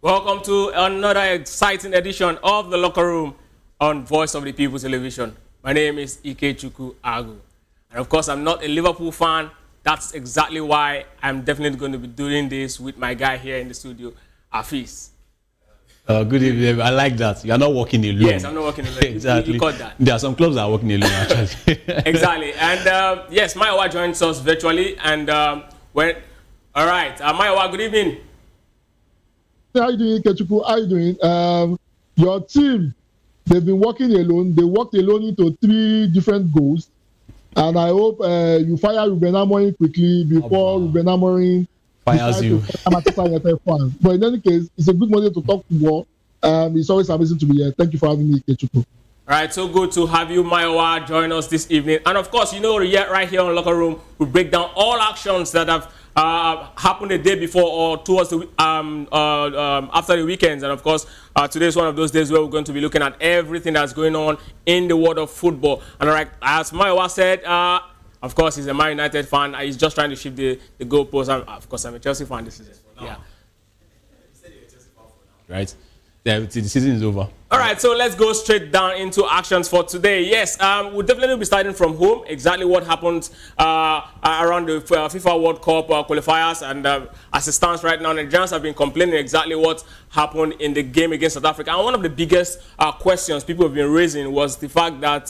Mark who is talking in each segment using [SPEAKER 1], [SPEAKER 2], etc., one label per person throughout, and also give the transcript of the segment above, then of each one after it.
[SPEAKER 1] Welcome to another exciting edition of The Locker Room on Voice of the People Television. My name is Uche Agu. And of course, I'm not a Liverpool fan. That's exactly why I'm definitely going to be doing this with my guy here in the studio, Afis.
[SPEAKER 2] Good evening. I like that. You're not working alone.
[SPEAKER 1] Yes, I'm not working alone.
[SPEAKER 2] Exactly.
[SPEAKER 1] You caught that.
[SPEAKER 2] There are some clubs that are working alone, actually.
[SPEAKER 1] Exactly. And yes, Maiwa joins us virtually. And all right, Maiwa, good evening.
[SPEAKER 3] How are you doing, Kechuku? How are you doing? Your team, they've been working alone. They worked alone into 3 different goals. And I hope you fire Ruben Amorim quickly before Ruben Amorim
[SPEAKER 2] fires you.
[SPEAKER 3] But in any case, it's a good morning to talk football. It's always amazing to be here. Thank you for having me, Kechuku.
[SPEAKER 1] All right, so good to have you, Maiwa, join us this evening. And of course, you know, right here on Locker Room, we break down all actions that have happened the day before or towards the after the weekends. And of course, today is one of those days where we're going to be looking at everything that's going on in the world of football. And all right, as Maiwa said, of course, he's a Man United fan. He's just trying to shift the goalpost. Of course, I'm a Chelsea fan. This is it. Yeah.
[SPEAKER 2] Right? Yeah, the season is over.
[SPEAKER 1] All right, so let's go straight down into actions for today. Yes, we'll definitely be starting from home. Exactly what happened around the FIFA World Cup qualifiers. And as it stands right now, Nigerians have been complaining exactly what happened in the game against South Africa. And one of the biggest questions people have been raising was the fact that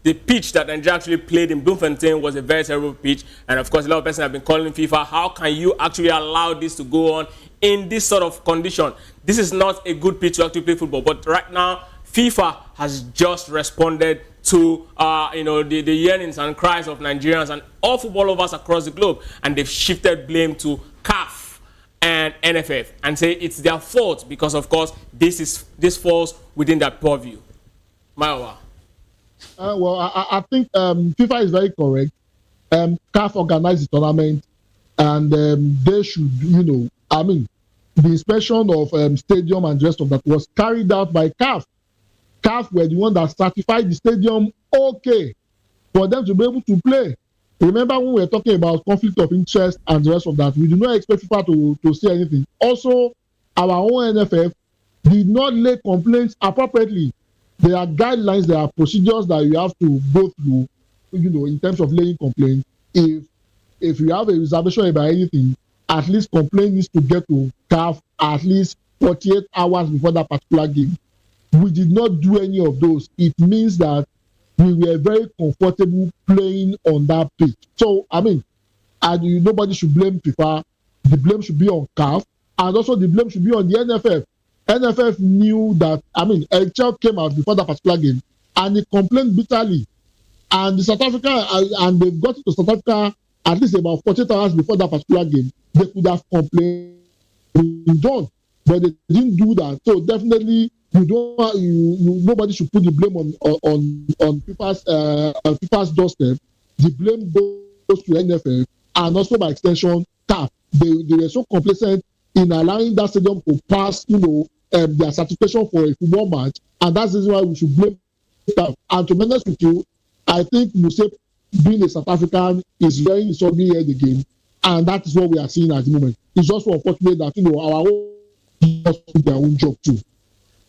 [SPEAKER 1] the pitch that Nigeria actually played in Bloemfontein was a very terrible pitch. And of course, a lot of people have been calling FIFA, how can you actually allow this to go on in this sort of condition? This is not a good pitch to actually play football. But right now, FIFA has just responded to the yearnings and cries of Nigerians and all football lovers across the globe. And they've shifted blame to CAF and NFF and say it's their fault because, of course, this falls within their purview. Maiwa.
[SPEAKER 3] Well, I think FIFA is very correct. CAF organized the tournament, and they should, the inspection of stadium and the rest of that was carried out by CAF. CAF were the one that certified the stadium okay for them to be able to play. Remember when we were talking about conflict of interest and the rest of that, we do not expect FIFA to say anything. Also, our own NFF did not lay complaints appropriately. There are guidelines, there are procedures that you have to go through, in terms of laying complaints. If you have a reservation about anything, at least complaint needs to get to CAF at least 48 hours before that particular game. We did not do any of those. It means that we were very comfortable playing on that pitch. So, nobody should blame FIFA. The blame should be on CAF, and also the blame should be on the NFF. NFF knew that, Uche came out before that particular game, and he complained bitterly. And the South Africa, and they got to South Africa at least about 48 hours before that particular game. They could have complained, but they didn't do that. So definitely, nobody should put the blame on FIFA's doorstep. The blame goes to NFF and also by extension CAF. They were so complacent in allowing that stadium to pass, their certification for a football match, and that's the reason why we should blame CAF. And to be honest with you, I think Uche, being a South African, is very sorry at the game, and that is what we are seeing at the moment. It's just unfortunate that our own just do their own job too.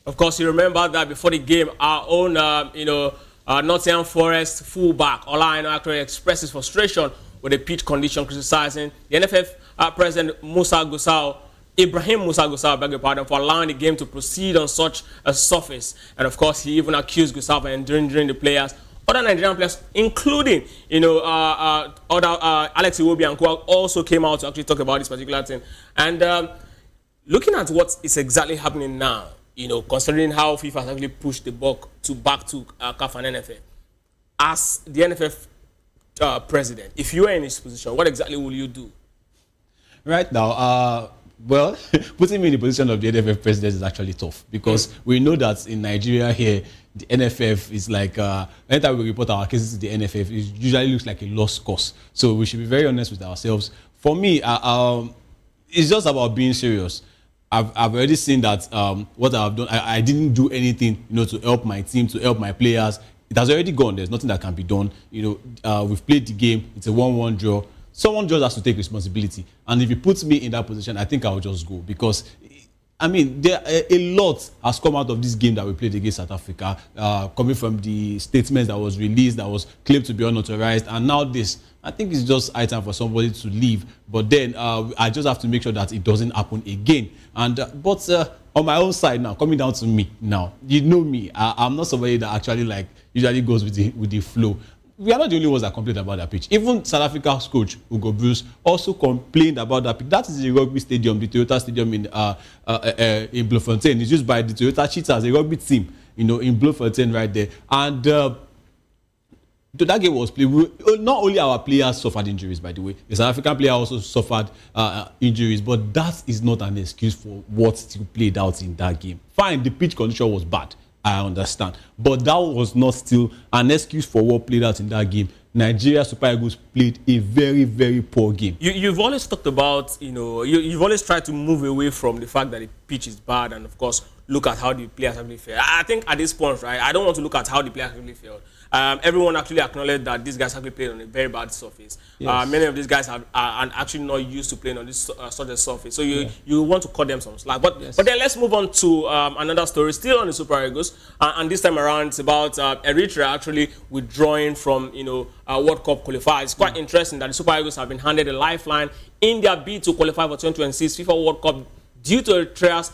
[SPEAKER 1] Of course, you remember that before the game, our own Nottingham Forest fullback Ola Aina actually expressed his frustration with the pitch condition, criticizing the NFF president Ibrahim Musa Gusau, beg your pardon, for allowing the game to proceed on such a surface. And of course, he even accused Gusau of endangering the players, other Nigerian players, including, other Alex Iwobi and Kwak also came out to actually talk about this particular thing. And looking at what is exactly happening now, considering how FIFA has actually pushed the buck back to CAF and NFF, as the NFF president, if you were in this position, what exactly will you do?
[SPEAKER 2] Right now, well, putting me in the position of the NFF president is actually tough because we know that in Nigeria here, the NFF is like, anytime we report our cases to the NFF, it usually looks like a lost cause. So we should be very honest with ourselves. For me, it's just about being serious. I've already seen that what I've done, I didn't do anything, to help my team, to help my players. It has already gone. There's nothing that can be done. We've played the game. It's a 1-1 draw. Someone just has to take responsibility. And if it puts me in that position, I think I'll just go because I mean, a lot has come out of this game that we played against South Africa, coming from the statements that was released, that was claimed to be unauthorized, and now this. I think it's just high time for somebody to leave. But then I just have to make sure that it doesn't happen again. And but on my own side now, coming down to me now, you know me, I'm not somebody that actually like usually goes with the flow. We are not the only ones that complained about that pitch. Even South Africa's coach, Hugo Bruce, also complained about that pitch. That is the rugby stadium, the Toyota Stadium in Bloemfontein. It's used by the Toyota Cheetahs, a rugby team, in Bloemfontein right there. And that game was played. Not only our players suffered injuries, by the way. The South African player also suffered injuries, but that is not an excuse for what still played out in that game. Fine, the pitch condition was bad. I understand. But that was not still an excuse for what played out in that game. Nigeria Super Eagles played a very, very poor game.
[SPEAKER 1] You've always talked about, you've always tried to move away from the fact that the pitch is bad and, of course, look at how the players actually failed. I think at this point, right, I don't want to look at how the players actually failed. Everyone actually acknowledged that these guys actually played on a very bad surface. Yes. Many of these guys are actually not used to playing on this sort of surface. So you want to cut them some slack. But then let's move on to another story, still on the Super Eagles. And this time around, it's about Eritrea actually withdrawing from, World Cup qualifiers. It's quite interesting that the Super Eagles have been handed a lifeline in their bid to qualify for 2026 FIFA World Cup due to Eritrea's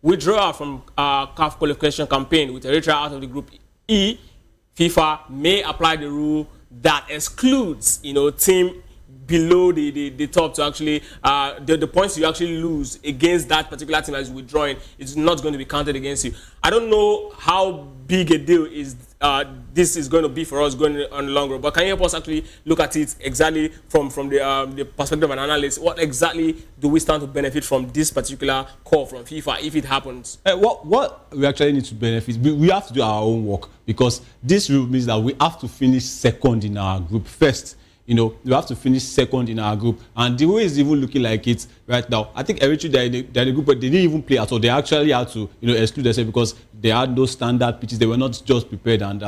[SPEAKER 1] withdrawal from CAF qualification campaign. With Eritrea out of the Group E, FIFA may apply the rule that excludes, team below the top to actually the points you actually lose against that particular team that is withdrawing is not going to be counted against you. I don't know how big a deal is this is going to be for us going on the long run, but can you help us actually look at it exactly from the perspective of an analyst? What exactly do we stand to benefit from this particular call from FIFA if it happens?
[SPEAKER 2] What we actually need to benefit, we have to do our own work, because this rule means that we have to finish second in our group first. We have to finish second in our group, and the way it's even looking like it right now, I think Eritrea, they're in the group, but they didn't even play at all. They actually had to, exclude themselves because they had no standard pitches. They were not just prepared, and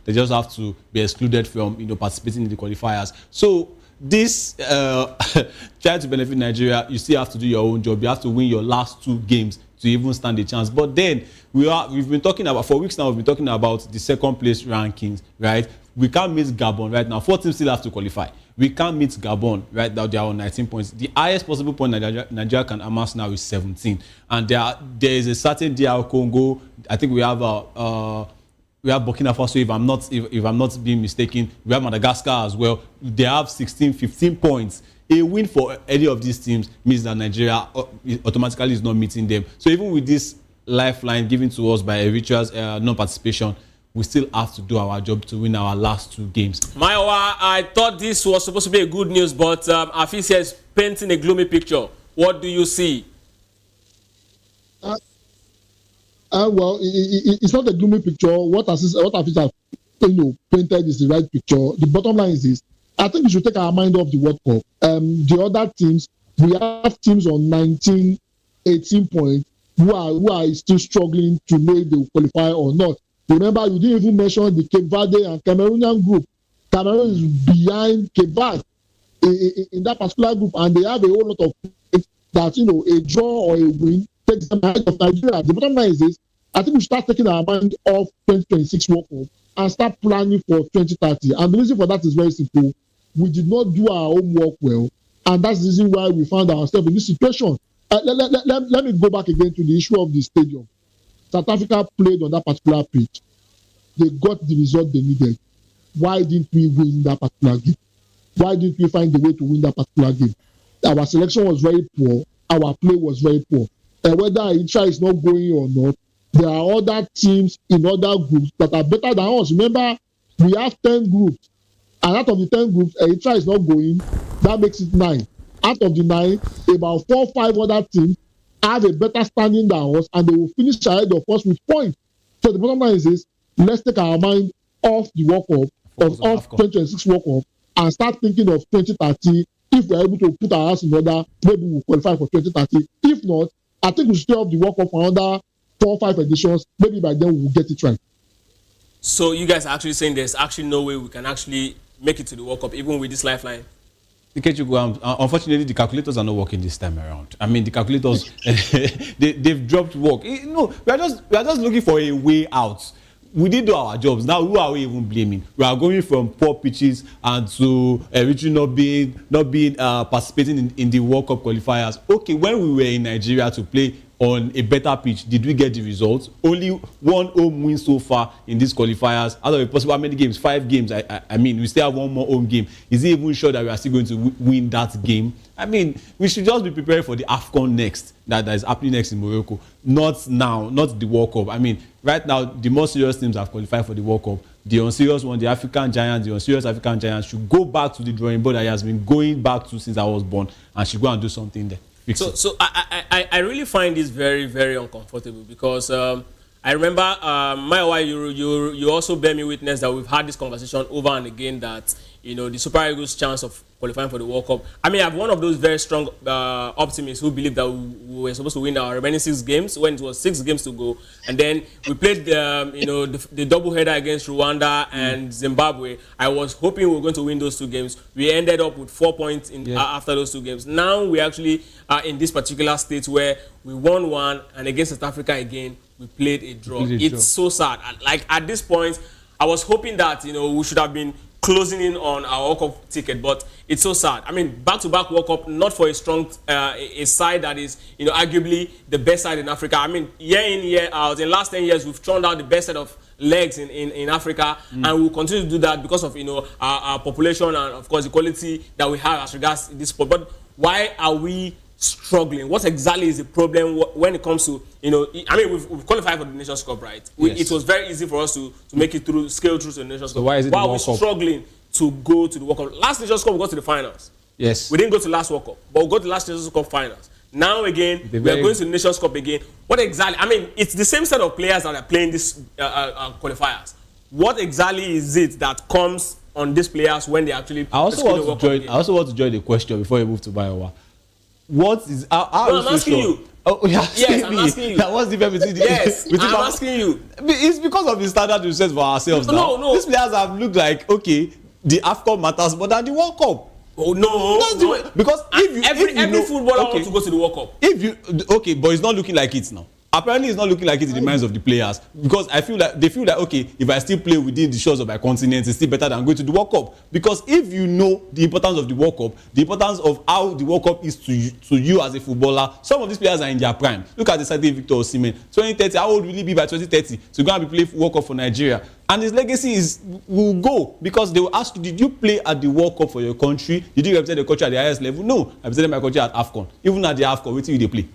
[SPEAKER 2] they just have to be excluded from, participating in the qualifiers. So this trying to benefit Nigeria, you still have to do your own job. You have to win your last 2 games to even stand a chance. But then we've been talking about, for weeks now, we've been talking about the second place rankings, right? We can't meet Gabon right now. 4 teams still have to qualify. We can't meet Gabon right now. They are on 19 points. The highest possible point Nigeria can amass now is 17. And there is a certain DR Congo. I think we have Burkina Faso, if I'm not being mistaken. We have Madagascar as well. They have 16, 15 points. A win for any of these teams means that Nigeria automatically is not meeting them. So even with this lifeline given to us by Eritrea's non-participation, we still have to do our job to win our last 2 games. Maiwa,
[SPEAKER 1] I thought this was supposed to be a good news, but Afisia is painting a gloomy picture. What do you see?
[SPEAKER 3] Well, it's not a gloomy picture. What Afisia painted is the right picture. The bottom line is this. I think we should take our mind off the World Cup. The other teams, we have teams on 19, 18 points who are still struggling to know if they will qualify or not. Remember, you didn't even mention the Cape Verde and Cameroonian group. Cameroon is behind Cape Verde in that particular group, and they have a whole lot of points that, a draw or a win takes them ahead of Nigeria. The bottom line is this. I think we should start taking our mind off 2026 World Cup and start planning for 2030. And the reason for that is very simple. We did not do our homework well, and that's the reason why we found ourselves in this situation. Let me go back again to the issue of the stadium. South Africa played on that particular pitch. They got the result they needed. Why didn't we win that particular game? Why didn't we find the way to win that particular game? Our selection was very poor. Our play was very poor. And whether Eritrea is not going or not, there are other teams in other groups that are better than us. Remember, we have 10 groups. And out of the 10 groups, Eritrea is not going. That makes it 9. Out of the 9, about 4 or 5 other teams have a better standing than us, and they will finish ahead of us with points. So the bottom line is this: let's take our mind off the World Cup, off 2026 World Cup, and start thinking of 2030. If we're able to put our house in order, maybe we'll qualify for 2030. If not, I think we should stay off the World Cup for another 4 or 5 editions. Maybe by then we'll get it right.
[SPEAKER 1] So you guys are actually saying there's actually no way we can actually make it to the World Cup, even with this lifeline?
[SPEAKER 2] Unfortunately, the calculators are not working this time around. I mean, the calculators they've dropped work. No, we are just looking for a way out. We did do our jobs. Now, who are we even blaming? We are going from poor pitches and to Richie not being participating in the World Cup qualifiers. Okay, when we were in Nigeria to play on a better pitch, did we get the results? Only one home win so far in these qualifiers. Out of a possible how many games? 5 games. I mean, we still have one more home game. Is it even sure that we are still going to win that game? I mean, we should just be preparing for the AFCON next that is happening next in Morocco. Not now, not the World Cup. I mean, right now, the more serious teams have qualified for the World Cup. The unserious one, the African giants, the unserious African giants should go back to the drawing board that he has been going back to since I was born and should go and do something there.
[SPEAKER 1] So I really find this very, very uncomfortable because I remember my wife, you also bear me witness that we've had this conversation over and again that, you know, the Super Eagles' chance of qualifying for the World Cup. I mean, I'm one of those very strong optimists who believe that we were supposed to win our remaining 6 games when it was 6 games to go. And then we played the double-header against Rwanda and Zimbabwe. I was hoping we were going to win those 2 games. We ended up with 4 points after those 2 games. Now we actually are in this particular state where we won 1 and against South Africa again, we played a draw. It's so sad. Like at this point, I was hoping that, you know, we should have been closing in on our World Cup ticket, but it's so sad. I mean, back-to-back World Cup, not for a strong a side that is, you know, arguably the best side in Africa. I mean, year in, year out, in the last 10 years, we've turned out the best set of legs in Africa, and we'll continue to do that because of, you know, our population and, of course, the quality that we have as regards this sport. But why are we struggling? What exactly is the problem when it comes to, you know, I mean, we've qualified for the Nations Cup, right?
[SPEAKER 2] Yes.
[SPEAKER 1] It was very easy for us to make it through, scale through to the Nations Cup.
[SPEAKER 2] So why is it
[SPEAKER 1] why are we struggling to go to the World Cup? Last Nations Cup, we got to the finals.
[SPEAKER 2] Yes.
[SPEAKER 1] We didn't go to the last World Cup, but we got to the last Nations Cup finals. Now again, we are going to the Nations Cup again. What exactly? I mean, it's the same set of players that are playing this qualifiers. What exactly is it that comes on these players when they actually?
[SPEAKER 2] I also want to join the question before we move to Biowa. What is?
[SPEAKER 1] I'm asking you.
[SPEAKER 2] Oh, yeah.
[SPEAKER 1] Yes, I'm asking you.
[SPEAKER 2] What's the difference between
[SPEAKER 1] Yes, I'm asking you.
[SPEAKER 2] It's because of the standard we set for ourselves now.
[SPEAKER 1] No.
[SPEAKER 2] These players have looked like, okay, the AFCON matters more than the World Cup.
[SPEAKER 1] Oh no!
[SPEAKER 2] Because
[SPEAKER 1] every footballer wants to go to the World Cup.
[SPEAKER 2] But it's not looking like it now. Apparently, it's not looking like it in the minds of the players because they feel like okay, if I still play within the shores of my continent, it's still better than going to the World Cup. Because if you know the importance of the World Cup, the importance of how the World Cup is to you as a footballer, some of these players are in their prime. Look at the certain Victor Osimhen, 2030. How old will he be by 2030 to go and be playing World Cup for Nigeria? And his legacy will go because they will ask you, did you play at the World Cup for your country? Did you represent the country at the highest level? No, I represented my country at AFCON. Even at the AFCON, wait till they play.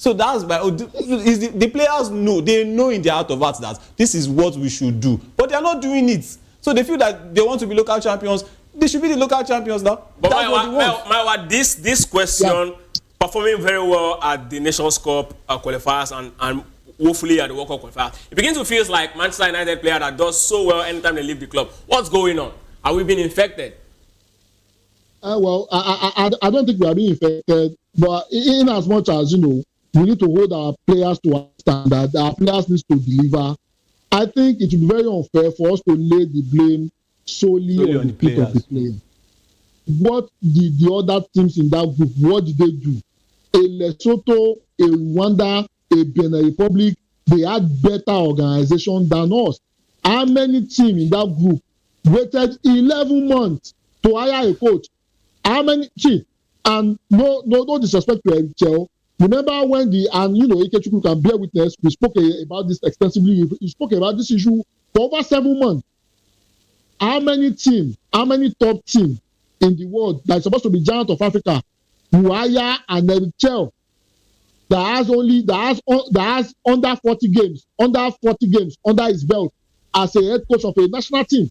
[SPEAKER 2] So that's the players know. They know in their heart of hearts that this is what we should do. But they are not doing it. So they feel that they want to be local champions. They should be the local champions now.
[SPEAKER 1] But this question, performing very well at the Nations Cup qualifiers and hopefully at the World Cup qualifiers, it begins to feel like Manchester United player that does so well anytime they leave the club. What's going on? Are we being infected?
[SPEAKER 3] Well, I don't think we are being infected. But in as much as, you know, we need to hold our players to our standard. Our players need to deliver. I think it would be very unfair for us to lay the blame solely on the feet of the players. What did the other teams in that group, what did they do? A Lesotho, a Rwanda, a Benin Republic, they had better organization than us. How many teams in that group waited 11 months to hire a coach? How many? And no disrespect to HL. Remember when Ikechukwu can bear witness, we spoke about this extensively. We spoke about this issue for over 7 months. How many top teams in the world that is supposed to be giant of Africa who hire an HL that has under 40 games under his belt as a head coach of a national team?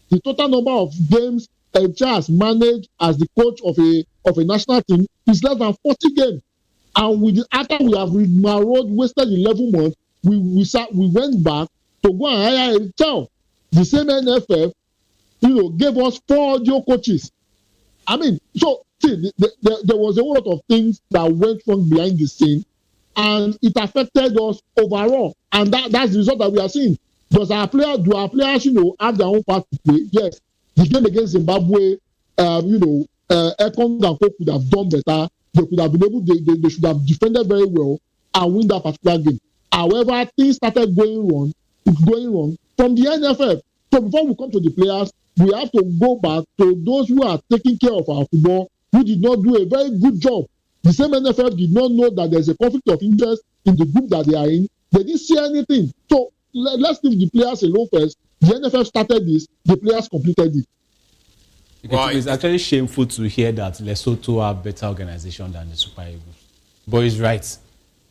[SPEAKER 3] The total number of games HL has managed as the coach of a national team is less than 40 games. And after we have wasted 11 months, we went back to go and hire a child. The same NFF, gave us 4 audio coaches. I mean, so see, there was a lot of things that went wrong behind the scene, and it affected us overall. And that's the result that we are seeing. Do our players, have their own part to play? Yes. The game against Zimbabwe, Ekong and Co could have done better. They could have been able. They should have defended very well and win that particular game. However, things started going wrong from the NFF. So before we come to the players, we have to go back to those who are taking care of our football, who did not do a very good job. The same NFF did not know that there's a conflict of interest in the group that they are in. They didn't see anything. So let's leave the players alone first. The NFF started this, the players completed it.
[SPEAKER 2] Well, it's actually shameful to hear that Lesotho are a better organization than the Super Eagles. But he's right.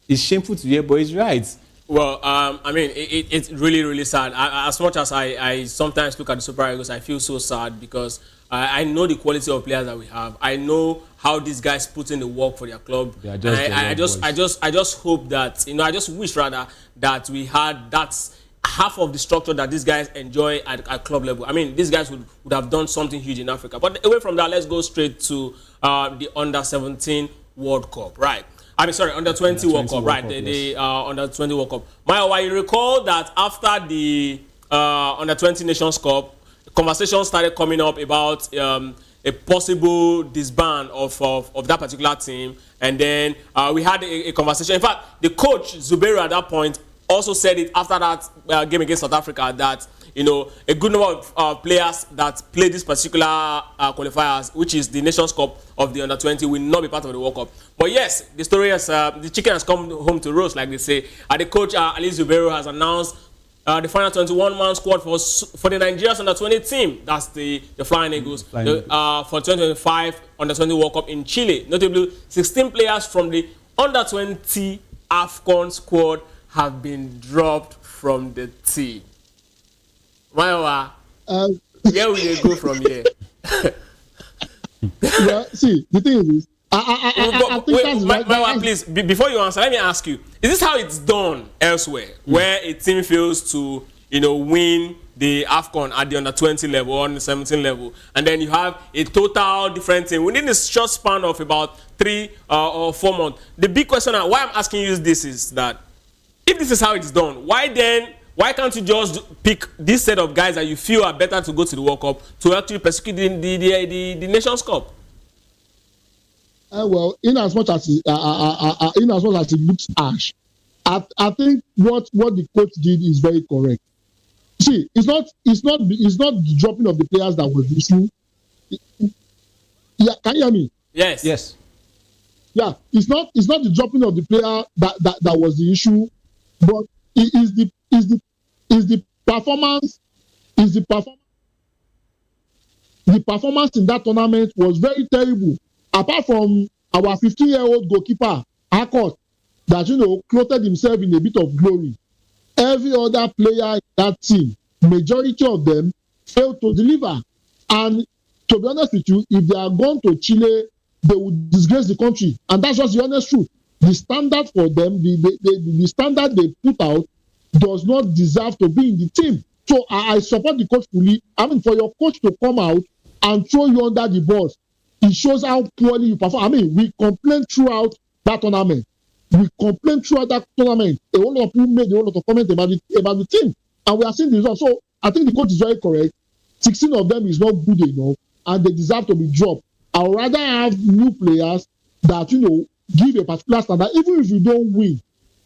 [SPEAKER 2] It's shameful to hear, but he's right.
[SPEAKER 1] Well, I mean, it's really, really sad. As much as I sometimes look at the Super Eagles, I feel so sad because I know the quality of players that we have. I know how these guys put in the work for their club. I just hope that, I just wish rather that we had that half of the structure that these guys enjoy at club level. I mean, these guys would have done something huge in Africa. But away from that, let's go straight to the Under-17 World Cup, right? I mean, sorry, Under-20 World Cup, right? The Under-20 World Cup. Maya, you recall that after the Under-20 Nations Cup, conversation started coming up about a possible disband of that particular team. And then we had a conversation. In fact, the coach, Zubero, at that point, also said it after that game against South Africa that, a good number of players that play this particular qualifiers, which is the Nations Cup of the Under-20, will not be part of the World Cup. But yes, the story is the chicken has come home to roast, like they say. The coach, Ali Zubero, has announced the final 21-man squad for the Nigeria's Under-20 team. That's the Flying Eagles for 2025 Under-20 World Cup in Chile. Notably, 16 players from the Under-20 AFCON squad have been dropped from the team. Where will they go from here?
[SPEAKER 3] Yeah, see, the thing is, I think that's
[SPEAKER 1] please, before you answer, let me ask you: is this how it's done elsewhere, where a team fails to, win the AFCON at the Under-20 level or Under-17 level, and then you have a total different team within this short span of about 3 or 4 months? The big question, why I'm asking you this, is that if this is how it's done, why can't you just pick this set of guys that you feel are better to go to the World Cup to actually pursue the Nations Cup?
[SPEAKER 3] Well, in as much as it looks harsh, I think what the coach did is very correct. See, it's not the dropping of the players that was the issue. Yeah, can you hear me?
[SPEAKER 1] Yes.
[SPEAKER 3] Yeah, it's not the dropping of the player that was the issue, but it is the performance. The performance in that tournament was very terrible. Apart from our 15-year-old goalkeeper, Akot, that clothed himself in a bit of glory, every other player in that team, majority of them, failed to deliver. And to be honest with you, if they are gone to Chile, they would disgrace the country. And that's just the honest truth. The standard for them, the standard they put out, does not deserve to be in the team. So I support the coach fully. I mean, for your coach to come out and throw you under the bus, it shows how poorly you perform. I mean, we complained throughout that tournament. A whole lot of people made a whole lot of comments about the team. And we are seeing the results. So I think the coach is very correct. 16 of them is not good enough, and they deserve to be dropped. I would rather have new players that, give a particular standard. Even if you don't win,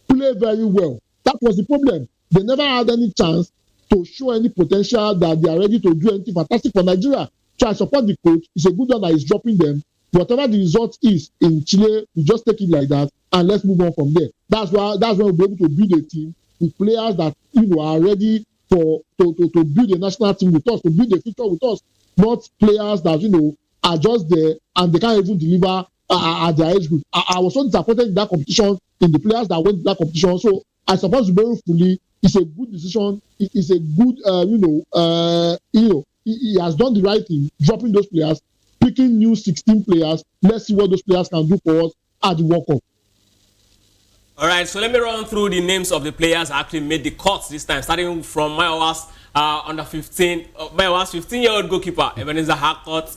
[SPEAKER 3] play very well. That was the problem. They never had any chance to show any potential that they are ready to do anything fantastic for Nigeria. So I support the coach. It's a good one that is dropping them. Whatever the result is in Chile, we just take it like that and let's move on from there. That's when we'll be able to build a team with players that are ready to build a national team with us, to build a future with us, not players that are just there and they can't even deliver at their age group. I was so disappointed in that competition, in the players that went to that competition. So I suppose very fully, it's a good decision. It's a good, he has done the right thing, dropping those players, picking new 16 players. Let's see what those players can do for us at the World Cup.
[SPEAKER 1] All right, so let me run through the names of the players that actually made the cuts this time, starting from Mayowa's under-15, Mayowa's 15-year-old goalkeeper, Ebenezer Harcourt.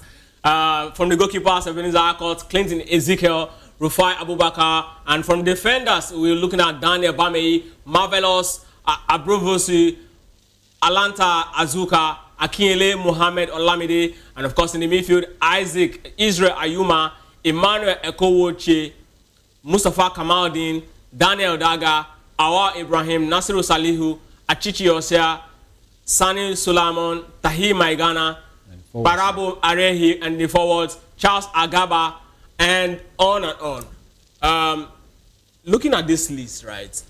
[SPEAKER 1] From the goalkeepers, Ebenezer Harcourt, Clinton Ezekiel, Rufai Abubakar, and from defenders, we're looking at Daniel Bamei, Marvelous Abrovosi, Alanta Azuka, Akinyele Mohammed Olamide, and of course in the midfield, Isaac Israel Ayuma, Emmanuel Ekowoche, Mustafa Kamaldeen, Daniel Daga, Awa Ibrahim, Nasiru Salihu, Achichi Osea, Sani Solomon, Tahir Maigana, Barabo Arehi, and the forwards, Charles Agaba, and on and on. Looking at this list, right,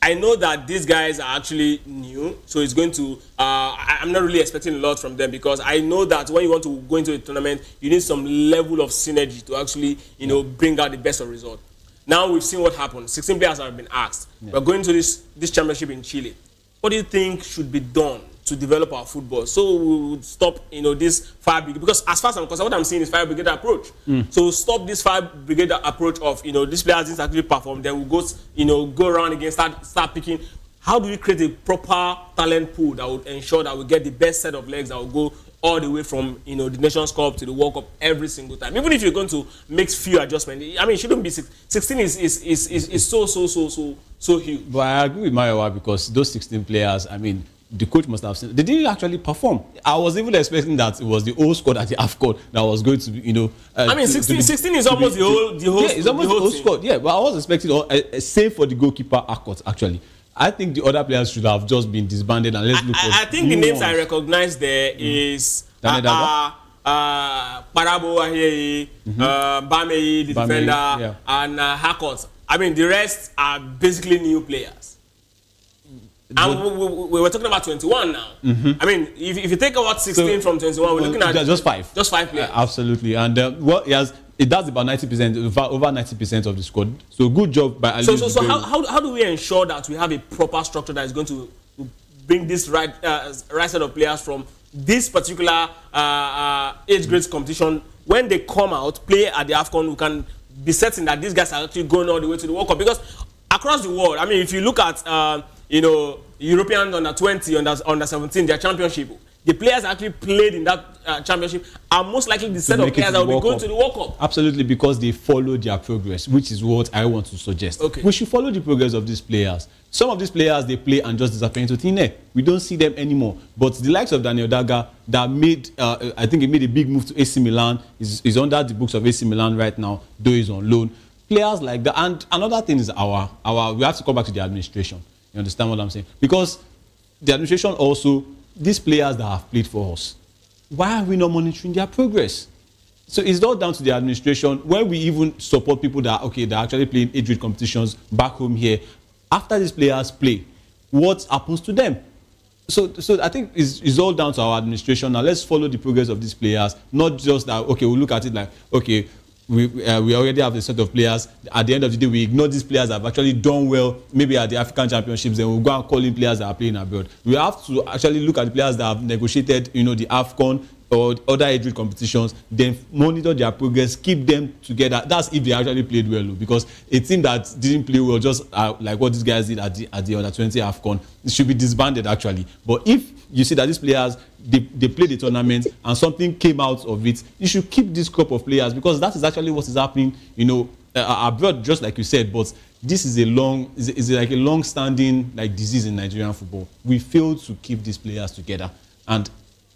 [SPEAKER 1] I know that these guys are actually new, so it's going to, I'm not really expecting a lot from them, because I know that when you want to go into a tournament, you need some level of synergy to actually, bring out the best of results. Now we've seen what happened. 16 players have been asked. Yeah. We're going to this championship in Chile. What do you think should be done to develop our football so we would stop, this fire brigade? Because as far as I'm concerned, what I'm seeing is fire brigade approach. So stop this fire brigade approach of, these players didn't actually perform. Then we'll go, go around again, start picking. How do we create a proper talent pool that would ensure that we get the best set of legs that will go all the way from, the Nations Cup to the World Cup every single time? Even if you're going to make few adjustments, I mean, it shouldn't be 16 is so huge.
[SPEAKER 2] But I agree with Mayowa, because those 16 players, I mean, the coach must have seen they didn't actually perform. I was even expecting that it was the old squad at the AFCON that was going to be, I
[SPEAKER 1] mean, 16 is almost the whole. Yeah,
[SPEAKER 2] it's almost the whole squad. Yeah, but I was expecting, save for the goalkeeper Akot, actually. I think the other players should have just been disbanded, and let's look for.
[SPEAKER 1] I think the names I recognize there is Parabo Ahiei, Bamei, the defender, and Hakot. I mean, the rest are basically new players. And we were talking about 21 now. I mean, if you take about 16 from 21, we're looking at
[SPEAKER 2] just 5.
[SPEAKER 1] Just 5 players.
[SPEAKER 2] Absolutely. And it does about 90%, over 90% of the squad. So good job by Ali.
[SPEAKER 1] So how do we ensure that we have a proper structure that is going to bring this right set of players from this particular age grades competition? When they come out, play at the AFCON, we can be certain that these guys are actually going all the way to the World Cup. Because across the world, I mean, if you look at European under 20, under 17, their championship, the players actually played in that championship are most likely the set of players that will be going to the World Cup.
[SPEAKER 2] Absolutely, because they follow their progress, which is what I want to suggest.
[SPEAKER 1] Okay.
[SPEAKER 2] We should follow the progress of these players. Some of these players, they play and just disappear into thin air. We don't see them anymore. But the likes of Daniel Daga, that made, I think he made a big move to AC Milan, is under the books of AC Milan right now, though he's on loan. Players like that. And another thing is we have to come back to the administration. You understand what I'm saying? Because the administration also, these players that have played for us, why are we not monitoring their progress? So it's all down to the administration. When we even support people that they're actually playing age-grade competitions back home here, after these players play, what happens to them? So I think it's all down to our administration. Now let's follow the progress of these players, not just that, we'll look at it like, we already have a set of players. At the end of the day, we ignore these players that have actually done well, maybe at the African Championships, then we'll go and call in players that are playing abroad. We have to actually look at the players that have negotiated, the AFCON or other age competitions, then monitor their progress, keep them together. That's if they actually played well, because a team that didn't play well, just like what these guys did at the under 20 AFCON, it should be disbanded actually. But if you see that these players, they played the tournament and something came out of it, you should keep this crop of players, because that is actually what is happening, abroad, just like you said. But this is like a long-standing disease in Nigerian football. We fail to keep these players together, and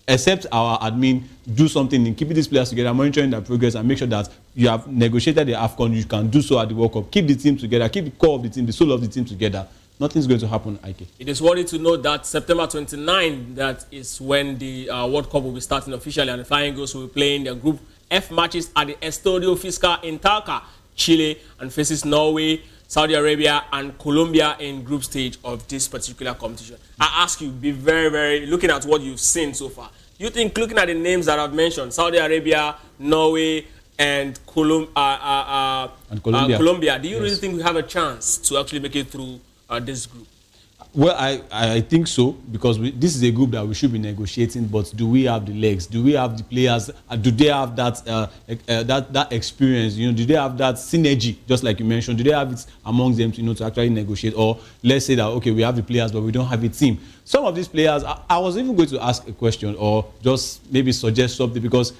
[SPEAKER 2] except our admin do something in keeping these players together, monitoring their progress, and make sure that you have negotiated the AFCON, you can do so at the World Cup. Keep the team together, keep the core of the team, the soul of the team together. Nothing's going to happen, Ike.
[SPEAKER 1] It is worthy to note that September 29, that is when the World Cup will be starting officially, and the Flying Eagles will be playing their Group F matches at the Estadio Fiscal in Talca, Chile, and faces Norway, Saudi Arabia, and Colombia in group stage of this particular competition. I ask you, be very, very, looking at what you've seen so far, you think, looking at the names that I've mentioned, Saudi Arabia, Norway, and Colombia, do you really think we have a chance to actually make it through this group?
[SPEAKER 2] Well, I think so, because this is a group that we should be negotiating. But do we have the legs? Do we have the players? Do they have that experience? Do they have that synergy? Just like you mentioned, do they have it amongst them to actually negotiate? Or let's say that we have the players, but we don't have a team. Some of these players, I was even going to ask a question or just maybe suggest something, because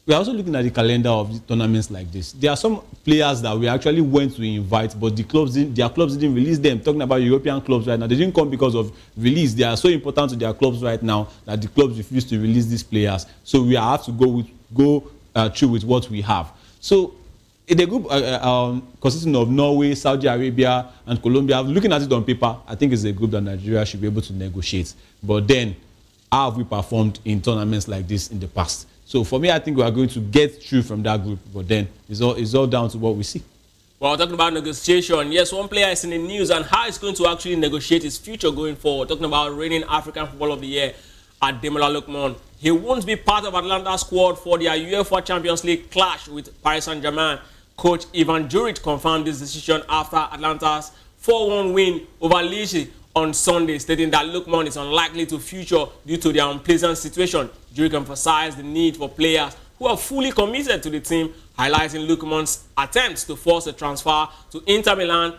[SPEAKER 2] we're also looking at the calendar of the tournaments like this. There are some players that we actually went to invite, but their clubs didn't release them. Talking about European clubs right now, they didn't come because of release. They are so important to their clubs right now that the clubs refuse to release these players. So we have to go through with what we have. So in the group consisting of Norway, Saudi Arabia, and Colombia, looking at it on paper, I think it's a group that Nigeria should be able to negotiate. But then, how have we performed in tournaments like this in the past? So for me, I think we are going to get through from that group. But then, it's all down to what we see.
[SPEAKER 1] Well, talking about negotiation, yes, one player is in the news and how he's going to actually negotiate his future going forward. Talking about reigning African Footballer of the Year, Ademola Lookman. He won't be part of Atlanta's squad for their UEFA Champions League clash with Paris Saint-Germain. Coach Ivan Juric confirmed this decision after Atlanta's 4-1 win over Liège on Sunday, stating that Lookman is unlikely to feature due to their unpleasant situation. Juric emphasized the need for players who are fully committed to the team, highlighting Lookman's attempts to force a transfer to Inter Milan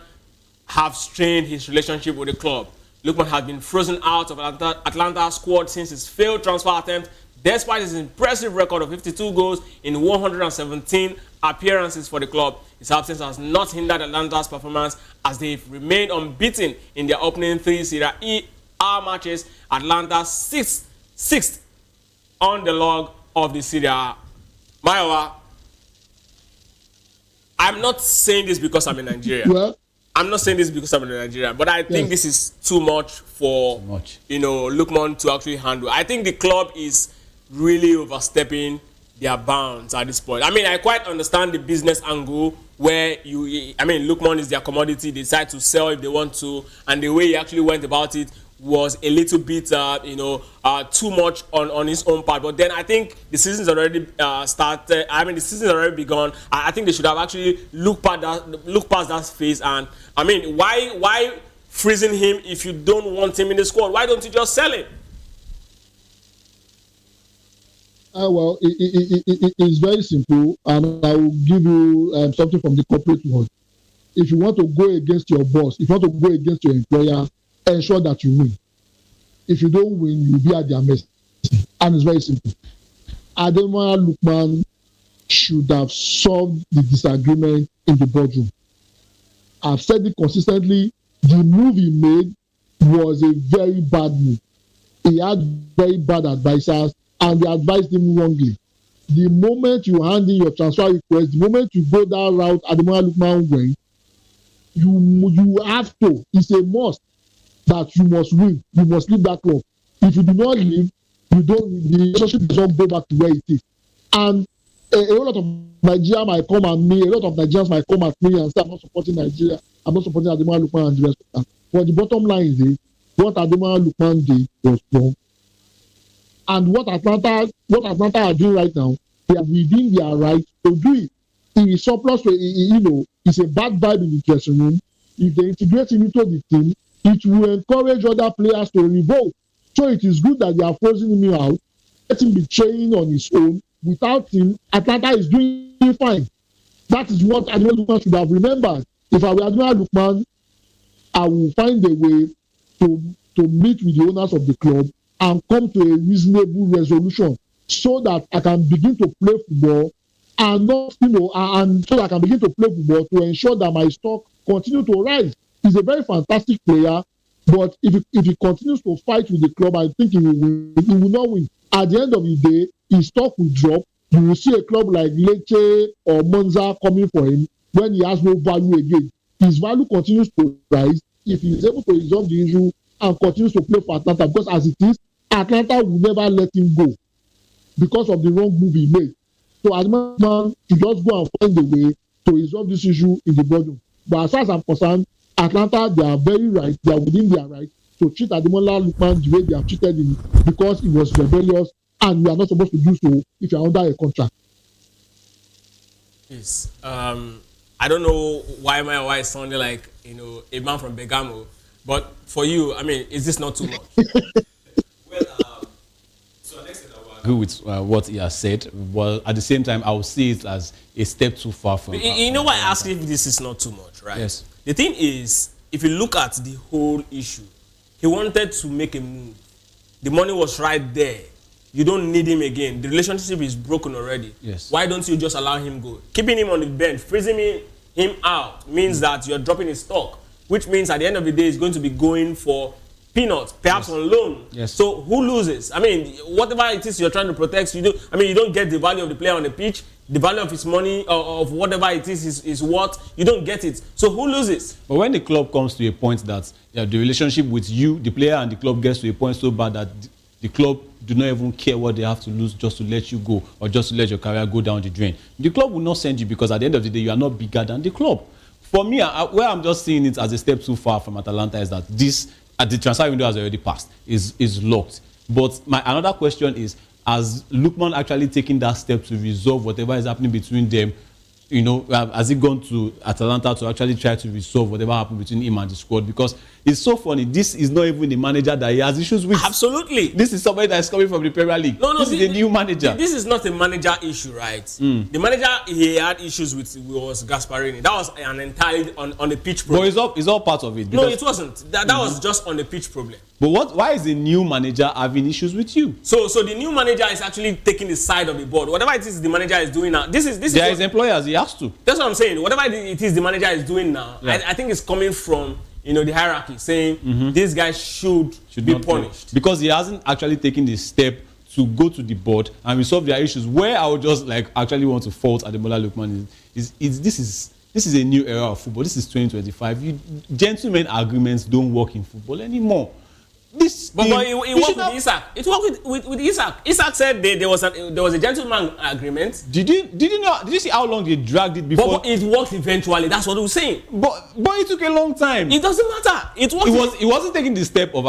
[SPEAKER 1] have strained his relationship with the club. Lookman has been frozen out of Atlanta's squad since his failed transfer attempt, despite his impressive record of 52 goals in 117 appearances for the club. His absence has not hindered Atlanta's performance as they've remained unbeaten in their opening 3 Serie A matches. Atlanta's sixth on the log of the Serie A. Maiwa, I'm not saying this because I'm in Nigeria.
[SPEAKER 3] Well,
[SPEAKER 1] I'm not saying this because I'm in Nigeria, but I think this is too much for Lookman to actually handle. I think the club is really overstepping their bounds at this point. I mean, I quite understand the business angle where Lookman is their commodity. They decide to sell if they want to, and the way he actually went about it was a little bit, too much on his own part. But then I think the season's already started. I mean, the season's already begun. I think they should have actually looked past that phase. And I mean, why freezing him if you don't want him in the squad? Why don't you just sell him?
[SPEAKER 3] Well, it's very simple, and I will give you something from the corporate world. If you want to go against your boss, if you want to go against your employer, ensure that you win. If you don't win, you'll be at their mercy. And it's very simple. Ademola Lookman should have solved the disagreement in the boardroom. I've said it consistently. The move he made was a very bad move. He had very bad advisors, and they advised him wrongly. The moment you hand in your transfer request, the moment you go that route Ademola Lookman went, you have to. It's a must that you must win. You must leave that club. If you do not leave, the relationship does not go back to where it is. And a lot of Nigerians might come at me, a lot of Nigerians might come at me and say, I'm not supporting Nigeria, I'm not supporting Ademola Lookman and the rest of that. But the bottom line is this, what Ademola Lookman did was wrong. And what Atlanta are doing right now, they are within their right to do it. It is surplus, it's a bad vibe in the dressing room. If they integrate him into the team, it will encourage other players to revolt. So it is good that they are forcing him out, let him be training on his own. Without him, Atlanta is doing fine. That is what Ademola Lookman should have remembered. If I were Ademola Lookman, I will find a way to meet with the owners of the club and come to a reasonable resolution so that I can begin to play football and so that I can begin to play football to ensure that my stock continue to rise. He's a very fantastic player, but if he continues to fight with the club, I think he will win. He will not win. At the end of the day, his stock will drop. You will see a club like Lecce or Monza coming for him when he has no value again. His value continues to rise if he is able to resolve the issue and continues to play for Atlanta, because as it is, Atlanta will never let him go because of the wrong move he made. So Ademola should just go and find a way to resolve this issue in the boardroom. But as far as I'm concerned, Atlanta, they are very right. They are within their right to treat Ademola Lookman the way they have treated him because he was rebellious, and we are not supposed to do so if you are under a contract.
[SPEAKER 1] Yes. I don't know why my wife sounded like a man from Bergamo, but for you, I mean, is this not too much?
[SPEAKER 2] So next thing I will agree with what he has said. Well, at the same time, I will see it as a step too far from.
[SPEAKER 1] You know why I asked if this is not too much, right?
[SPEAKER 2] Yes.
[SPEAKER 1] The thing is, if you look at the whole issue, he wanted to make a move. The money was right there. you don't need him again. The relationship is broken already.
[SPEAKER 2] Yes.
[SPEAKER 1] Why don't you just allow him go? Keeping him on the bench, freezing him out means that you're dropping his stock, which means at the end of the day, he's going to be going for peanuts, perhaps on loan.
[SPEAKER 2] Yes.
[SPEAKER 1] So who loses? I mean, whatever it is you're trying to protect, you don't get the value of the player on the pitch. The value of his money or of whatever it is what you don't get it. So who loses?
[SPEAKER 2] But when the club comes to a point that the relationship with you, the player, and the club gets to a point so bad that the club do not even care what they have to lose just to let you go or just to let your career go down the drain, the club will not send you, because at the end of the day, you are not bigger than the club. For me, where I'm just seeing it as a step too far from Atalanta is that this, at the transfer window has already passed, is locked. But my another question is, has Lookman actually taken that step to resolve whatever is happening between them? Has he gone to Atalanta to actually try to resolve whatever happened between him and the squad? Because it's so funny. This is not even the manager that he has issues with.
[SPEAKER 1] Absolutely.
[SPEAKER 2] This is somebody that is coming from the Premier League. This is a new manager.
[SPEAKER 1] This is not a manager issue, right? The manager he had issues with was Gasparini. That was an entirely on the pitch problem.
[SPEAKER 2] But it's all part of it.
[SPEAKER 1] No, it wasn't. That was just on the pitch problem.
[SPEAKER 2] But why is the new manager having issues with you?
[SPEAKER 1] So the new manager is actually taking the side of the board. Whatever it is the manager is doing now, this is
[SPEAKER 2] his employers. He has to.
[SPEAKER 1] That's what I'm saying. Whatever it is the manager is doing now,
[SPEAKER 2] yeah.
[SPEAKER 1] I think it's coming from the hierarchy saying this guy should be punished
[SPEAKER 2] because he hasn't actually taken the step to go to the board and resolve their issues. Where I would just actually want to fault Ademola Lookman is this is a new era of football. This is 2025. Gentlemen agreements don't work in football anymore.
[SPEAKER 1] But it worked with Isak. It worked with Isak. Isak said there was a gentleman agreement.
[SPEAKER 2] Did you see how long they dragged it before?
[SPEAKER 1] But it worked eventually. That's what we were saying.
[SPEAKER 2] But it took a long time.
[SPEAKER 1] It doesn't matter.
[SPEAKER 2] It wasn't taking the step of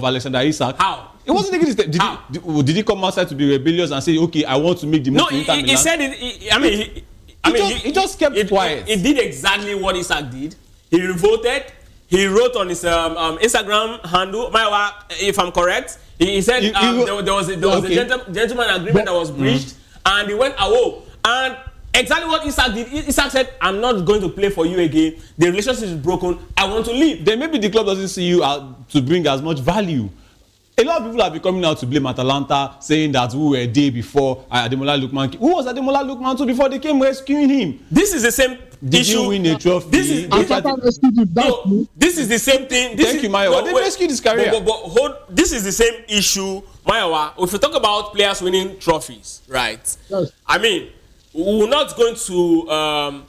[SPEAKER 2] Alexander Isak.
[SPEAKER 1] How?
[SPEAKER 2] It wasn't taking the step. Did he come outside to be rebellious and say, okay, I want to make the move?
[SPEAKER 1] No, he said it. He
[SPEAKER 2] just kept quiet.
[SPEAKER 1] He did exactly what Isak did. He revolted. He wrote on his Instagram handle, if I'm correct, he said there was a gentleman agreement that was breached, and he went away. And exactly what Isak did, Isak said, I'm not going to play for you again. The relationship is broken. I want to leave.
[SPEAKER 2] Then maybe the club doesn't see you to bring as much value. A lot of people have been coming out to blame Atalanta, saying that we were a day before Ademola Lookman. Who was Ademola Lookman to before they came rescuing him?
[SPEAKER 1] This is the same
[SPEAKER 2] Did
[SPEAKER 1] issue.
[SPEAKER 2] you win a trophy?
[SPEAKER 1] This is the same thing.
[SPEAKER 2] Thank you, Mayowa. They rescued his career.
[SPEAKER 1] This is the same issue, Mayowa. If we talk about players winning trophies, right?
[SPEAKER 3] Yes.
[SPEAKER 1] I mean, we're not going to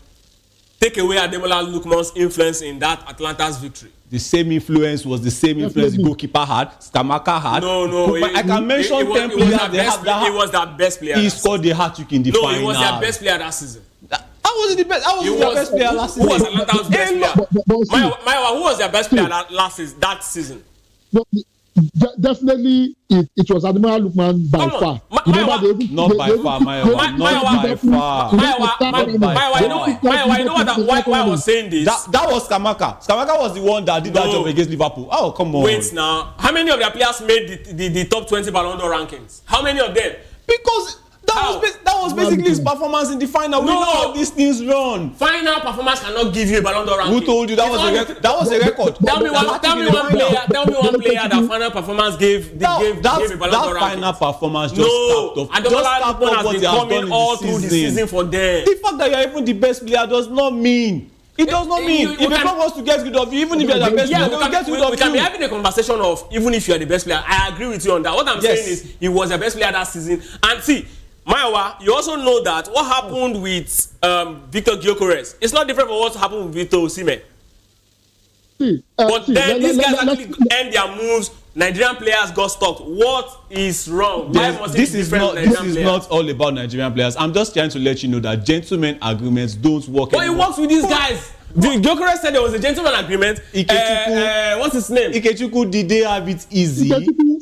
[SPEAKER 1] take away Ademola Lookman's influence in that Atlanta's victory.
[SPEAKER 2] The same influence was the same influence the goalkeeper had, Skamaka had.
[SPEAKER 1] No.
[SPEAKER 2] I can mention 10 players
[SPEAKER 1] He was their best player.
[SPEAKER 2] He scored the hat-trick in the final.
[SPEAKER 1] No, he was their best player that season.
[SPEAKER 2] How was he the best? How was he their best player last season?
[SPEAKER 1] Who was Atlanta's best player? Mayowa, who was their best player that season?
[SPEAKER 3] No, definitely, it was Ademola Lookman by far.
[SPEAKER 2] Not by far, Mayowa.
[SPEAKER 1] You know why I was saying this?
[SPEAKER 2] That was Skamaka. Skamaka was the one that did that job against Liverpool. Oh, come on.
[SPEAKER 1] Wait now. How many of their players made the top 20 Ballon d'Or rankings? How many of them?
[SPEAKER 2] Because that was basically his performance in the final. We know how these things run.
[SPEAKER 1] Final performance cannot give you a Ballon d'Or ranking.
[SPEAKER 2] Who told you that was a record?
[SPEAKER 1] Tell me one player that final performance gave a Ballon d'Or ranking.
[SPEAKER 2] That final performance just tapped off.
[SPEAKER 1] Ademola Lookman has been coming all through the season for them.
[SPEAKER 2] The fact that you are even the best player does not mean. It does not mean if a club wants to get rid of you, even if you are the best player, they will get rid of you.
[SPEAKER 1] We can be having a conversation of even if you are the best player. I agree with you on that. What I'm saying is he was the best player that season. And see, Mayowa, you also know that what happened with Victor Gyökeres, it's not different from what happened with Victor Osimhen. But then these guys actually end their moves. Nigerian players got stopped. What is wrong?
[SPEAKER 2] This is not all about Nigerian players. I'm just trying to let you know that gentlemen agreements don't work.
[SPEAKER 1] But it works with these guys. Gyökeres said there was a gentleman agreement. What's his name?
[SPEAKER 2] Ikechukwu, did they have it easy?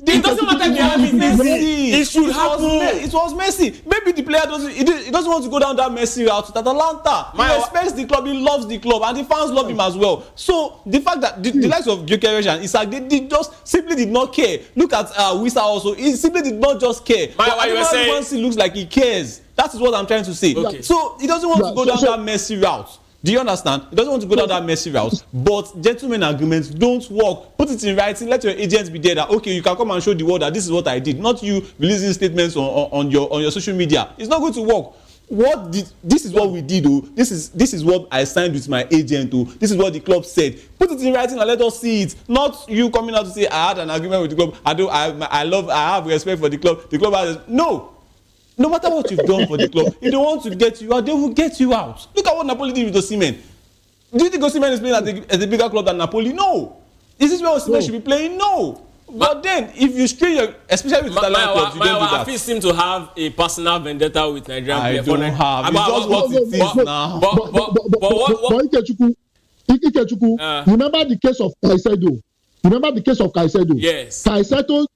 [SPEAKER 1] It doesn't matter if they have it easy. It should happen.
[SPEAKER 2] It was messy. Maybe the player doesn't want to go down that messy route to Atalanta. He respects the club, he loves the club, and the fans love him as well. So the fact that the likes of Gyökeres and Isak, they just simply did not care. Look at Wisa also. He simply did not just care. Looks like he cares. That is what I'm trying to say.
[SPEAKER 1] Okay.
[SPEAKER 2] So he doesn't want to go down that messy route. Do you understand? He doesn't want to go down that messy route. But gentlemen agreements don't work. Put it in writing. Let your agents be there that, okay, you can come and show the world that this is what I did. Not you releasing statements on your social media. It's not going to work. This is what we did, oh. This is what I signed with my agent, oh. This is what the club said. Put it in writing and let us see it. Not you coming out to say I had an agreement with the club. I have respect for the club. The club has no. No matter what you've done for the club, if they want to get you out, they will get you out. Look at what Napoli did with Osimhen. Do you think Osimhen is playing at a bigger club than Napoli? No. Is this where Osimhen should be playing? No. But then, if you strain your, especially with Italian clubs, you don't do that.
[SPEAKER 1] I seem to have a personal vendetta with Nigerian players.
[SPEAKER 2] I don't have. It's just what it is now.
[SPEAKER 3] But Ikechukwu, remember the case of Caicedo?
[SPEAKER 1] Yes.
[SPEAKER 3] Caicedo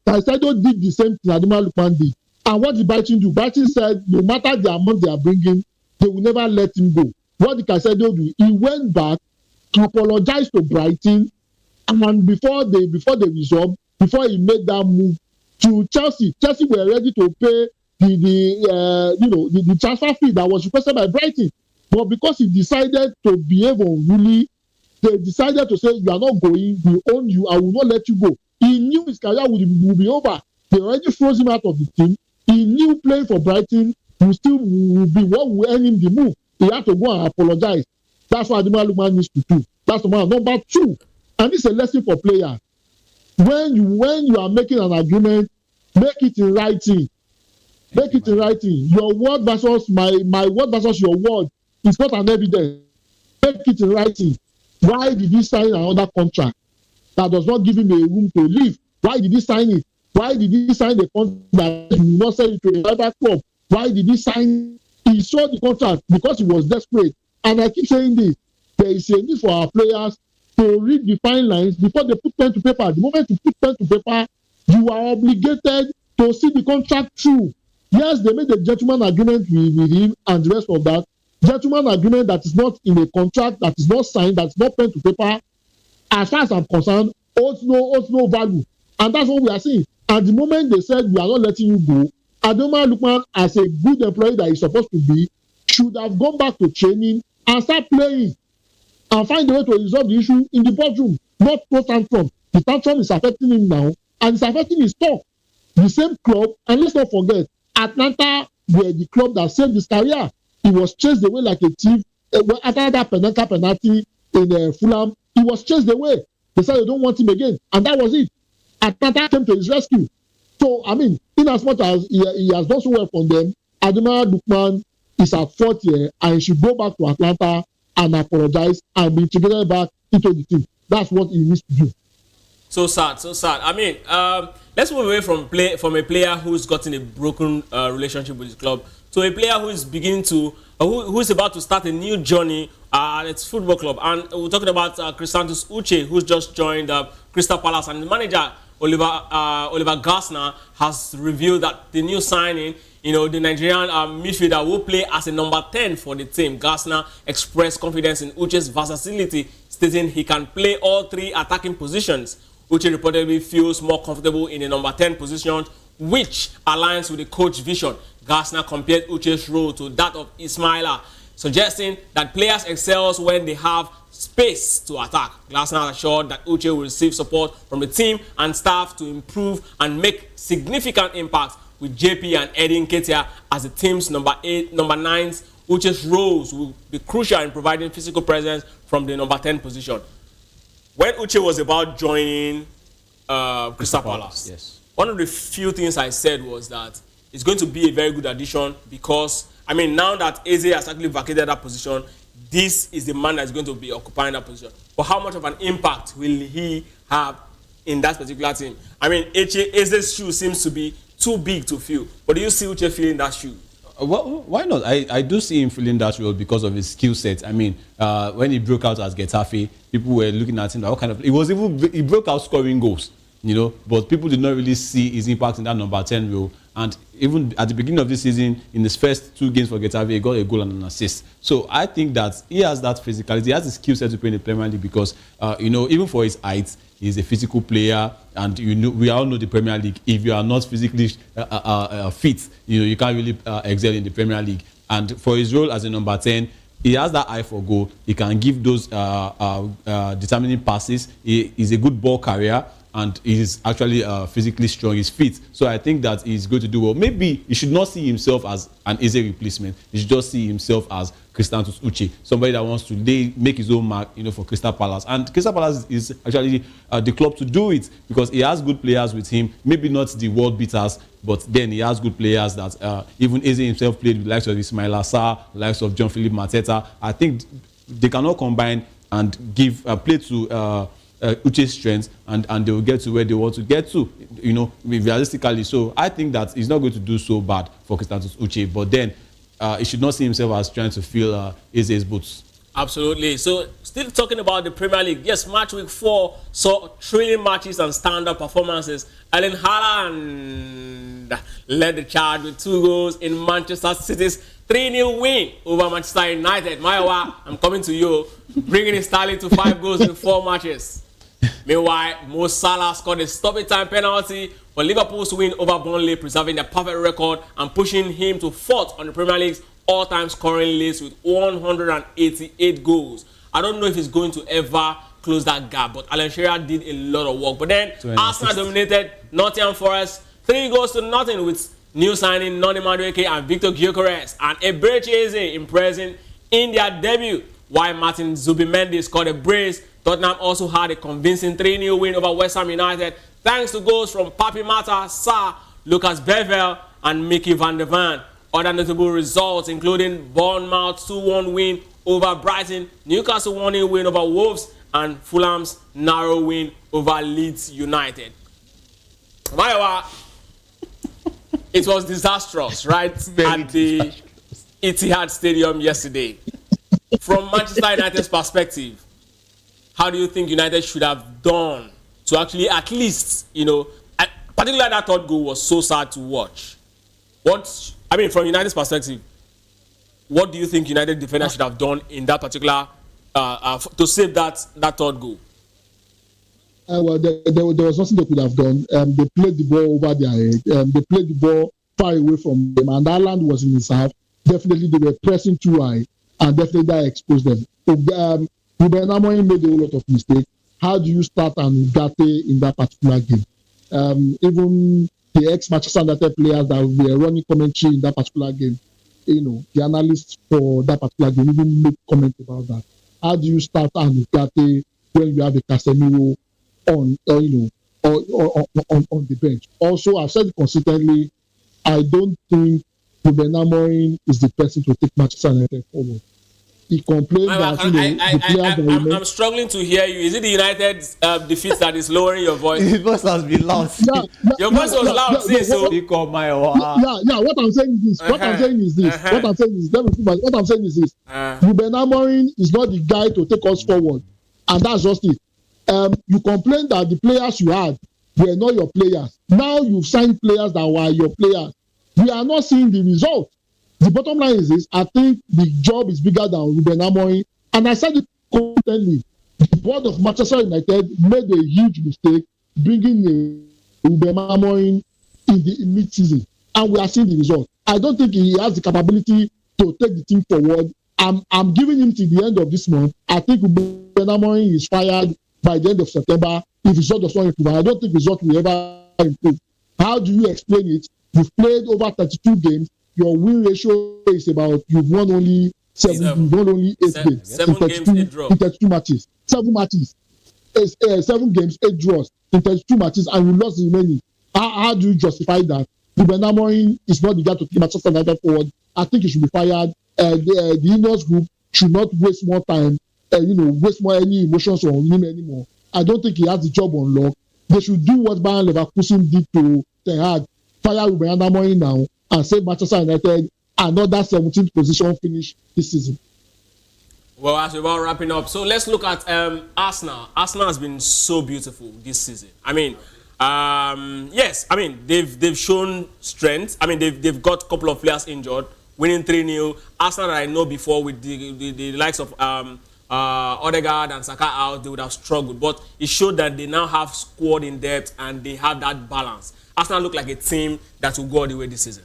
[SPEAKER 3] did the same thing Ademola Lookman did. And what did Brighton do? Brighton said no matter the amount they are bringing, they will never let him go. What did Caicedo do? He went back, apologized to Brighton, and before they resolved, before he made that move to Chelsea were ready to pay the transfer fee that was requested by Brighton. But because he decided to behave unruly, they decided to say, you are not going, we own you, I will not let you go. He knew his career would be over. They already froze him out of the team. He knew playing for Brighton would be what will earn him the move. He had to go and apologize. That's what Ademola Lookman needs to do. That's number two. And this is a lesson for players. When you are making an agreement, make it in writing. Make it in writing. Your word versus my word versus your word is not an evidence. Make it in writing. Why did he sign another contract that does not give him a room to live? Why did he sign it? Why did he sign the contract that he will not sell it to a rival club? Why did he sign? He saw the contract because he was desperate. And I keep saying this, there is a need for our players to read the fine lines before they put pen to paper. The moment you put pen to paper, you are obligated to see the contract through. Yes, they made a gentleman agreement with him and the rest of that. Gentleman agreement that is not in a contract, that is not signed, that is not pen to paper, as far as I'm concerned, holds no value. And that's what we are seeing. At the moment they said we are not letting you go, Ademola Lookman, as a good employee that he's supposed to be, should have gone back to training and start playing and find a way to resolve the issue in the boardroom, not throw tantrum. The tantrum is affecting him now, and it's affecting his stock. The same club, and let's not forget, Atlanta were the club that saved his career. He was chased away like a thief. After that penalty in Fulham, he was chased away. They said they don't want him again, and that was it. Atlanta came to his rescue. So, I mean, in as much as he has done so well for them, Ademola Lookman is at fourth year, and he should go back to Atlanta and apologize and be integrated back into the team. That's what he needs to do.
[SPEAKER 1] So sad. I mean, let's move away from a player who's gotten a broken relationship with his club to a player who is who is about to start a new journey at its football club. And we're talking about Chrisantus Uche, who's just joined Crystal Palace, and the manager Oliver Glasner has revealed that the new signing, the Nigerian midfielder will play as a number 10 for the team. Glasner expressed confidence in Uche's versatility, stating he can play all three attacking positions. Uche reportedly feels more comfortable in the number 10 position, which aligns with the coach vision. Glasner compared Uche's role to that of Ismaila, suggesting that players excel when they have space to attack. Glasner assured that Uche will receive support from the team and staff to improve and make significant impacts with JP and Eddie Nketiah as the team's number 9s. Uche's roles will be crucial in providing physical presence from the number 10 position. When Uche was about joining Crystal Palace,
[SPEAKER 2] yes,
[SPEAKER 1] one of the few things I said was that it's going to be a very good addition because, I mean, now that Eze has actually vacated that position, this is the man that's going to be occupying that position. But how much of an impact will he have in that particular team? I mean, Eze's shoe seems to be too big to fill. But do you see Uche filling that shoe?
[SPEAKER 2] Well, why not? I do see him filling that role because of his skill set. I mean, when he broke out as Getafe, people were looking at him like, what kind of... He broke out scoring goals, but people did not really see his impact in that number 10 role. And even at the beginning of this season, in his first 2 games for Getafe, he got a goal and an assist. So I think that he has that physicality, he has the skill set to play in the Premier League because, even for his height, he's a physical player, and we all know the Premier League. If you are not physically fit, you can't really excel in the Premier League. And for his role as a number 10, he has that eye for goal. He can give those determining passes. He is a good ball carrier, and he's actually physically strong. He's fit. So I think that he's going to do well. Maybe he should not see himself as an easy replacement. He should just see himself as Christantus Uche, somebody that wants to make his own mark, for Crystal Palace. And Crystal Palace is actually the club to do it, because he has good players with him. Maybe not the world beaters, but then he has good players that even Eze himself played with the likes of Ismail Assar, the likes of John Philip Mateta. I think they cannot combine and give play to Uche's strengths, and they will get to where they want to get to, realistically. So I think that it's not going to do so bad for Christantus Uche, but then he should not see himself as trying to fill Eze's boots.
[SPEAKER 1] Absolutely. So, still talking about the Premier League. Yes, match week 4 saw thrilling matches and standout performances. Erling Haaland led the charge with 2 goals in Manchester City's 3-0 win over Manchester United. Mayowa, I'm coming to you. Bringing his tally to 5 goals in 4 matches. Meanwhile, Mo Salah scored a stoppage time penalty for Liverpool's win over Burnley, preserving their perfect record and pushing him to 4th on the Premier League's all-time scoring list with 188 goals. I don't know if he's going to ever close that gap, but Alan Shearer did a lot of work. But then Arsenal dominated Nottingham Forest 3-0 with new signing Noni Madueke and Victor Gyökeres, and Eberechi Eze impressing in their debut, while Martin Zubimendi scored a brace. Tottenham also had a convincing 3-0 win over West Ham United thanks to goals from Papi Mata, Sarr, Lucas Bevel, and Mickey van der Van. Other notable results including Bournemouth's 2-1 win over Brighton, Newcastle 1-0 win over Wolves, and Fulham's narrow win over Leeds United. Mayowa, it was disastrous, right? At the Etihad Stadium yesterday. From Manchester United's perspective, how do you think United should have done to actually at least, particularly that third goal was so sad to watch? From United's perspective, what do you think United defenders should have done in that particular to save that third goal?
[SPEAKER 3] There was nothing they could have done. They played the ball over their head. They played the ball far away from them, and Ireland was in his half. Definitely, they were pressing too high, and definitely that exposed them. Ruben Amorim made a whole lot of mistakes. How do you start an Ugarte in that particular game? Even the ex-Manchester United players that were running commentary in that particular game, the analysts for that particular game even make comments about that. How do you start an Ugarte when you have a Casemiro on the bench? Also, I've said it consistently, I don't think Ruben Amorim is the person to take Manchester United forward. He complained that
[SPEAKER 1] I'm struggling to hear you. Is it the United defeat that is lowering your voice?
[SPEAKER 2] His voice has been loud.
[SPEAKER 1] Your voice was loud.
[SPEAKER 3] What I'm saying is this. What I'm saying is this. Ruben Amorim is not the guy to take us forward, and that's just it. You complained that the players you had were not your players. Now you've signed players that were your players. We are not seeing the result. The bottom line is this: I think the job is bigger than Ruben Amorim, and I said it constantly. The board of Manchester United made a huge mistake bringing Ruben Amorim in the mid-season, and we are seeing the result. I don't think he has the capability to take the team forward. I'm giving him to the end of this month. I think Ruben Amorim is fired by the end of September if result does not improve. I don't think result will ever improve. How do you explain it? You've played over 32 games. Your win ratio is about you've won only 8 games in 32 matches. 7 matches. 7 games, 8 draws in 32 matches, and you lost the remaining. How do you justify that? Ruben Amorim is not the guy to keep Manchester United forward. I think he should be fired. The Ineos group should not waste more time, waste more any emotions on him anymore. I don't think he has the job on lock. They should do what Bayern Leverkusen did to Ten Hag. Fire Ruben Amorim now and save Manchester United another 17th position finish this season.
[SPEAKER 1] Well, as we're about wrapping up, so let's look at Arsenal. Arsenal has been so beautiful this season. They've shown strength. They've got a couple of players injured, winning 3-0. Arsenal that I know before with the likes of Odegaard and Saka out, they would have struggled. But it showed that they now have squad in depth and they have that balance. Arsenal look like a team that will go all the way this season.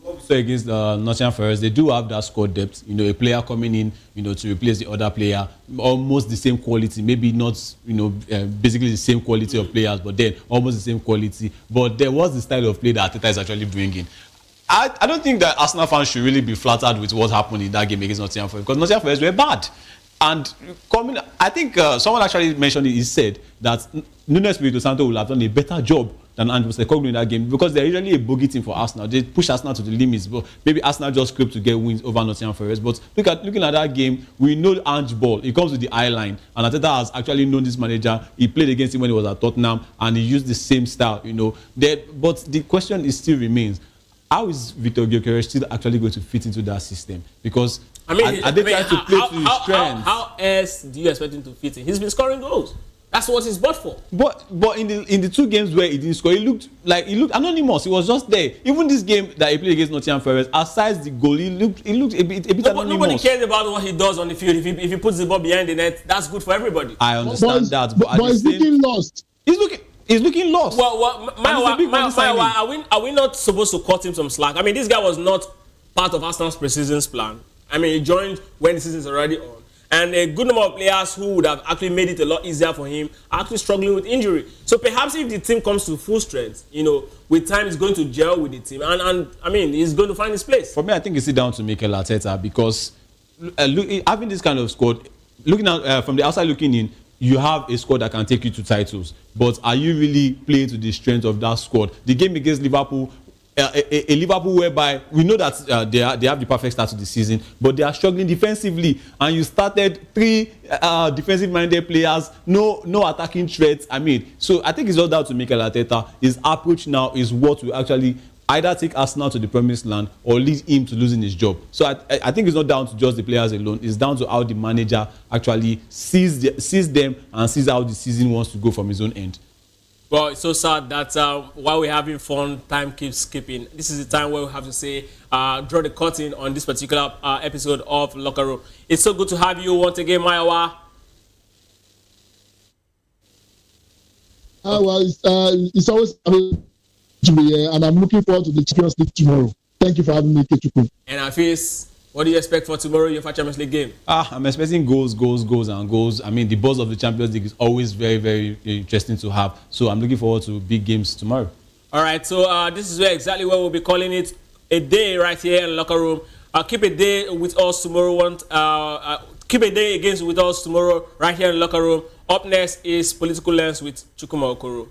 [SPEAKER 4] From
[SPEAKER 2] So against Nottingham Forest, they do have that squad depth. You know, a player coming in, you know, to replace the other player, almost the same quality. Maybe not, you know, basically the same quality of players, but then almost the same quality. But there was the style of play that Arteta is actually bringing. I don't think that Arsenal fans should really be flattered with what happened in that game against Nottingham Forest, because Nottingham Forest were bad. And I think someone actually mentioned it. He said that Nuno Espirito Santo will have done a better job than Andrew Postecoglou in that game, because they're usually a bogey team for Arsenal. They push Arsenal to the limits, but maybe Arsenal just scraped to get wins over Nottingham Forest. But looking at that game, we know Ange ball. It comes with the eye line, and Arteta has actually known this manager. He played against him when he was at Tottenham, and he used the same style. You know, but the question is still remains: how is Victor Gyökeres still actually going to fit into that system? Because are they trying to play to his strengths?
[SPEAKER 1] How else do you expect him to fit in? He's been scoring goals. That's what he's bought for.
[SPEAKER 2] But in the 2 games where he didn't score, he looked anonymous. He was just there. Even this game that he played against Nottingham Forest, aside the goal, he looked a bit anonymous.
[SPEAKER 1] Nobody cares about what he does on the field. If he puts the ball behind the net, that's good for everybody.
[SPEAKER 2] I understand that, but
[SPEAKER 3] he's looking lost.
[SPEAKER 2] He's looking lost.
[SPEAKER 1] Well, are we not supposed to cut him some slack? I mean, this guy was not part of Arsenal's pre-season's plan. I mean, he joined when the season is already on. And a good number of players who would have actually made it a lot easier for him are actually struggling with injury. So perhaps if the team comes to full strength, you know, with time he's going to gel with the team. And I mean, he's going to find his place.
[SPEAKER 2] For me, I think it's down to Mikel Arteta, because having this kind of squad, looking at from the outside looking in, you have a squad that can take you to titles. But are you really playing to the strength of that squad? The game against Liverpool, a Liverpool whereby we know that they have the perfect start to the season, but they are struggling defensively, and you started 3 defensive-minded players, no attacking threats. I mean, so I think it's all down to Mikel Arteta. His approach now is what will actually either take Arsenal to the promised land or lead him to losing his job. So I think it's not down to just the players alone. It's down to how the manager actually sees them and sees how the season wants to go from his own end.
[SPEAKER 1] Well, it's so sad that while we're having fun, time keeps skipping. This is the time where we have to say, draw the curtain on this particular episode of Locker Room. It's so good to have you once again, Maiwa.
[SPEAKER 3] Well, it's always to be here, and I'm looking forward to the Champions League tomorrow. Thank you for having me, Kechukwu.
[SPEAKER 1] And Afis, what do you expect for tomorrow, your Champions League game?
[SPEAKER 2] I'm expecting goals, and goals. I mean, the buzz of the Champions League is always very, very interesting to have. So I'm looking forward to big games tomorrow.
[SPEAKER 1] All right, so this is exactly what we'll be calling it a day right here in Locker Room. Keep a day with us tomorrow. Keep a day against with us tomorrow right here in Locker Room. Up next is Political Lens with Chukwuma Okoro.